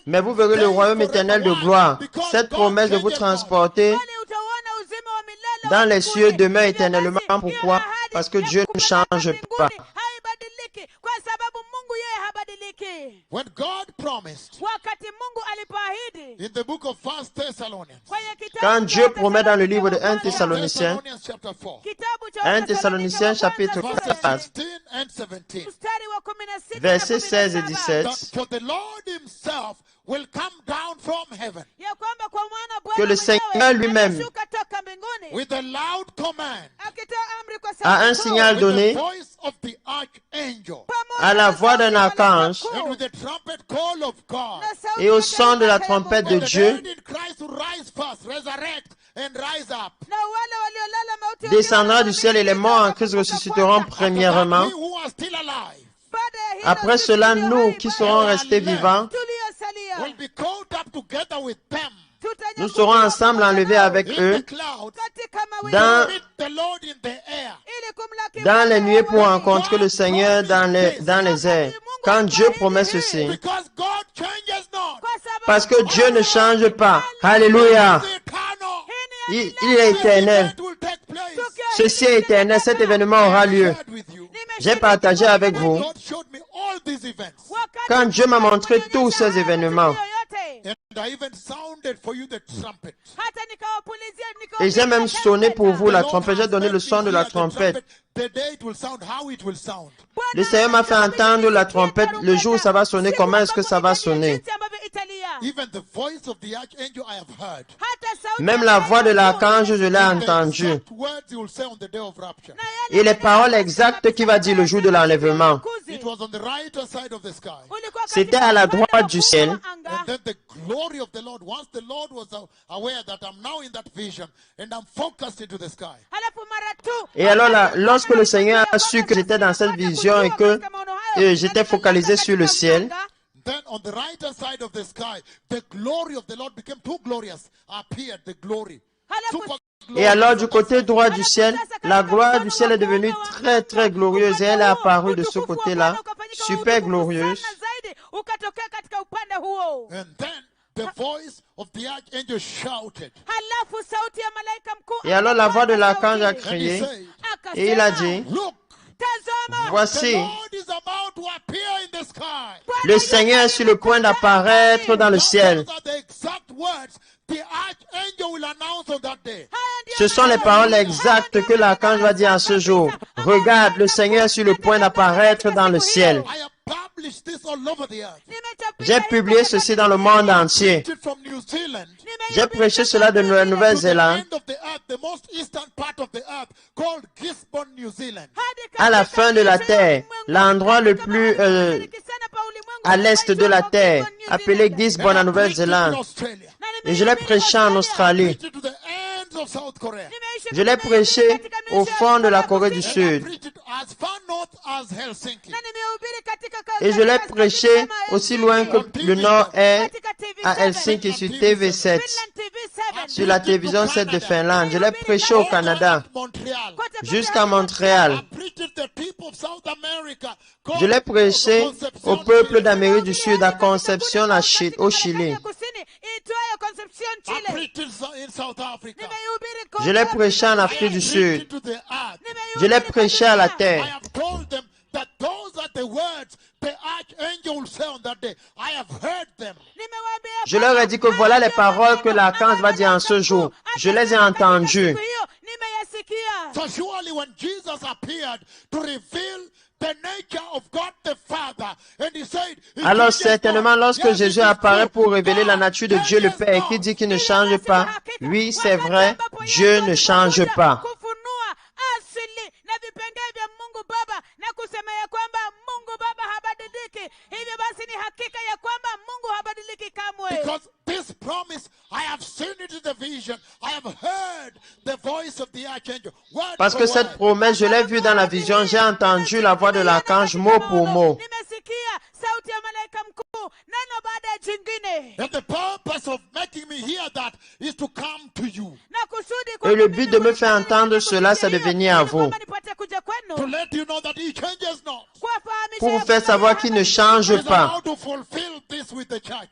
Mais vous verrez le royaume éternel de gloire. Cette promesse de vous transporter dans les cieux demeure éternellement. Pourquoi? Parce que Dieu ne change pas. When God promised in the book of 1 Thessalonians, quand Dieu promet dans le livre de 1 Thessaloniciens, 1 Thessaloniciens chapitre 4, versets 16 et 17, for the Lord himself will come down from heaven que le Seigneur lui-même, with a loud command, a un signal donné, voice of the archangel, à la voix d'un archange and with the trumpet call of God. et au son de la trompette de The Dieu, dead in Christ will rise first, resurrect and rise up. descendra du ciel et les morts en Christ ressusciteront premièrement. We who are still alive Après cela, nous qui serons restés vivants, will be caught up together with them nous serons ensemble enlevés avec in eux the clouds dans, to meet the Lord in the air. dans les nuées pour rencontrer le Seigneur dans les airs. Quand Dieu promet ceci, Because God changes not. parce que Dieu ne change pas. Alléluia. He's eternal. Il est éternel. That will take place. Ceci est éternel. Cet événement aura lieu. Shared with you. J'ai partagé avec When vous God showed me all these events, quand Dieu m'a montré tous ces événements. and I even sounded for you the trumpet. Et j'ai même sonné pour vous la trompette. J'ai donné le son de la trompette. The day it will sound, how it will sound. Le Seigneur m'a fait entendre la trompette. Le jour où ça va sonner, comment est-ce que ça va sonner? Even the voice of the archangel I have heard. Même la voix de l'archange, je l'ai entendue. Exact words he will say on the day of rapture. Et les paroles exactes qu'il va dire le jour de l'enlèvement. It was on the right side of the sky. C'était à la droite du ciel. And then the glory of the Lord, once the Lord was aware that I'm now in that vision and I'm focused into the sky. Et alors, là, lorsque le Seigneur a su que j'étais dans cette vision et que j'étais focalisé sur le ciel, Then on the right side of the sky, the glory of the Lord became too glorious. Appeared the glory. Super et alors du côté droit du ciel, la gloire du ciel est devenue très très glorieuse et elle est apparue de ce côté-là, super glorieuse. And then the voice of the archangel shouted. Et alors la voix de l'archange a And he crié said, et il a dit, look, the voici, Lord is about to appear in the sky. le Seigneur est sur le point d'apparaître dans le ciel. Those are the exact words the archangel will announce on that day. Ce sont les paroles exactes que l'archange va dire en ce jour. Regarde, le Seigneur est sur le point d'apparaître dans le ciel. I have published this all over the earth. J'ai publié ceci dans le monde entier. It from New Zealand. J'ai prêché cela de la Nouvelle-Zélande End of the earth, the most eastern part of the earth, called Gisborne, New Zealand. à la fin de la terre, l'endroit le plus à l'est de la terre, appelé Gisborne en Nouvelle-Zélande. Australia. Et je l'ai prêché en Australie. Preached it to the ends of South Korea. Je l'ai prêché au fond de la Corée du Sud. Preached it as far north as Helsinki. Et je l'ai prêché aussi loin que le nord est à Helsinki sur TV7, sur la télévision 7 de Finlande. Je l'ai prêché au Canada, Montreal. jusqu'à Montréal. Preached it to the people of South America. Je l'ai prêché au peuple d'Amérique du Sud, à Concepción, au Chili. I preached it in South Africa. Je l'ai prêché en Afrique du Preached Sud. it to the earth. Je l'ai prêché à la I terre. have told them that those are the words the archangel will say on that day. I have heard them. Je leur ai dit que voilà les paroles que l'archange va dire en ce jour. Je les ai entendues. So surely when Jesus appeared to reveal the nature of God the Father, and he said, he Alors changes certainement not. lorsque Yes, Jésus it is apparaît true. pour révéler la God nature de Dieu le changes Père et not. qui dit qu'il ne change pas, oui c'est vrai, Dieu ne change pas. kufunua asili na vipengee vya Mungu Baba na kusema ya kwamba Mungu Baba habadiliki. Hivyo basi ni hakika ya kwamba Mungu habadiliki kamwe. Because this promise, I have seen it in the vision. I have heard the voice of the archangel. Word Parce que for cette word. promesse, je l'ai vue dans la vision, j'ai entendu la voix de l'archange mot pour mot. Nimesikia sauti ya malaika mkuu neno baada ya jingine. And the purpose of making me hear that is to come to you. Na kusudi Et le but de me faire entendre cela, c'est de venir à vous. nipate kuja To kwenu. let you know that he changes not. Kuwafahamisha pour vous faire savoir qu'il ne change He's pas. about to fulfill this with the church.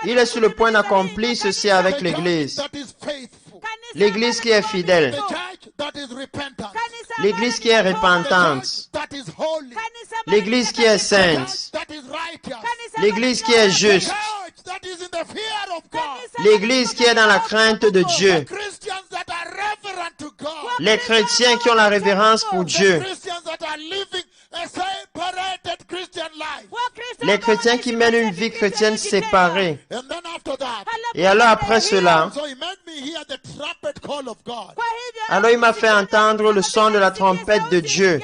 Il est sur le point d'accomplir ceci avec The l'Église. church that is faithful. L'Église qui est fidèle. The church that is repentant. L'Église qui est The repentante. church that is holy. L'Église qui est The sainte. church that is righteous. L'Église qui est The juste. church that is in the fear of God. L'Église qui est dans la crainte de The Dieu. Christians that are reverent to God. Les chrétiens qui ont la révérence pour Dieu. The Christians that are living a separated Christian life. Les chrétiens qui mènent une vie chrétienne séparée. And then after that, Et alors après cela, so he made me hear the trumpet call of God. alors il m'a fait entendre le son de la trompette de Dieu.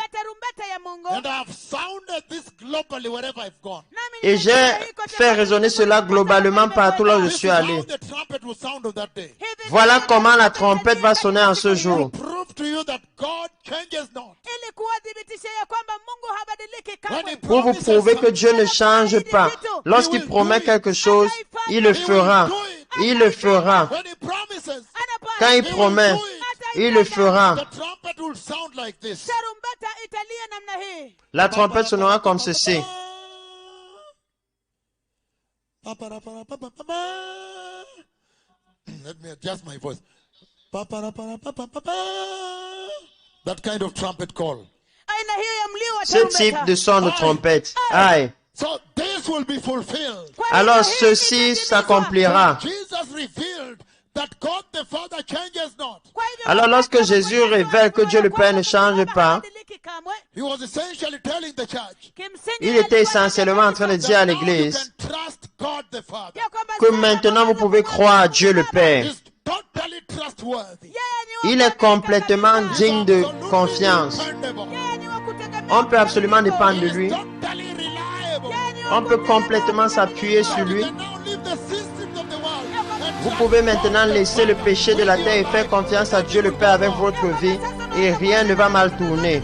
And I've sounded this globally wherever I've gone. Et j'ai fait résonner cela globalement partout là où je This suis is how allé. the trumpet will sound of that day. Voilà comment la trompette va sonner en ce jour. Prove to you that God changes not. ili kuwadhibitisha ya kwamba Mungu habadiliki When kamwe. he Pour vous promises prouver que something, Dieu ne change pas. Lorsqu'il promet quelque chose, il le fera. Il le fera. when he promises, Quand il promet, il le fera. the trumpet will sound like this. Tarumbeta italia namna hii. La trompette sonnera comme ceci. Let me adjust my voice. That kind of trumpet call. Aina hiyo ya mlio wa Ce type tarumbeta. de son de trompette. Aïe. So this will be fulfilled. Kwa Alors hivyo hii ceci itatimizwa. s'accomplira. Jesus revealed that God the Father changes not. Kwa hivyo Alors lorsque Jésus révèle que Dieu le Père ne change pas, habadiliki kamwe. He was essentially telling the church Kimsingi il était essentiellement en train de dire à that now you l'Église can trust God the Father. ya kwamba que sasa maintenant vous mnaweza pouvez croire à Dieu le Père. He's totally trustworthy. Yeye ni Il wa est complètement kabisa. digne de Absolutely confiance. dependable. Yeye ni wa kutegemewa. On peut absolument dépendre de He's lui. totally reliable. Yeye ni wa On peut kutegemewa. complètement s'appuyer sur lui. You can now leave the systems of the world and Vous trust pouvez maintenant God the laisser le Father péché de la with terre et your faire life. confiance à Dieu le Père avec votre vie et rien ne va mal tourner.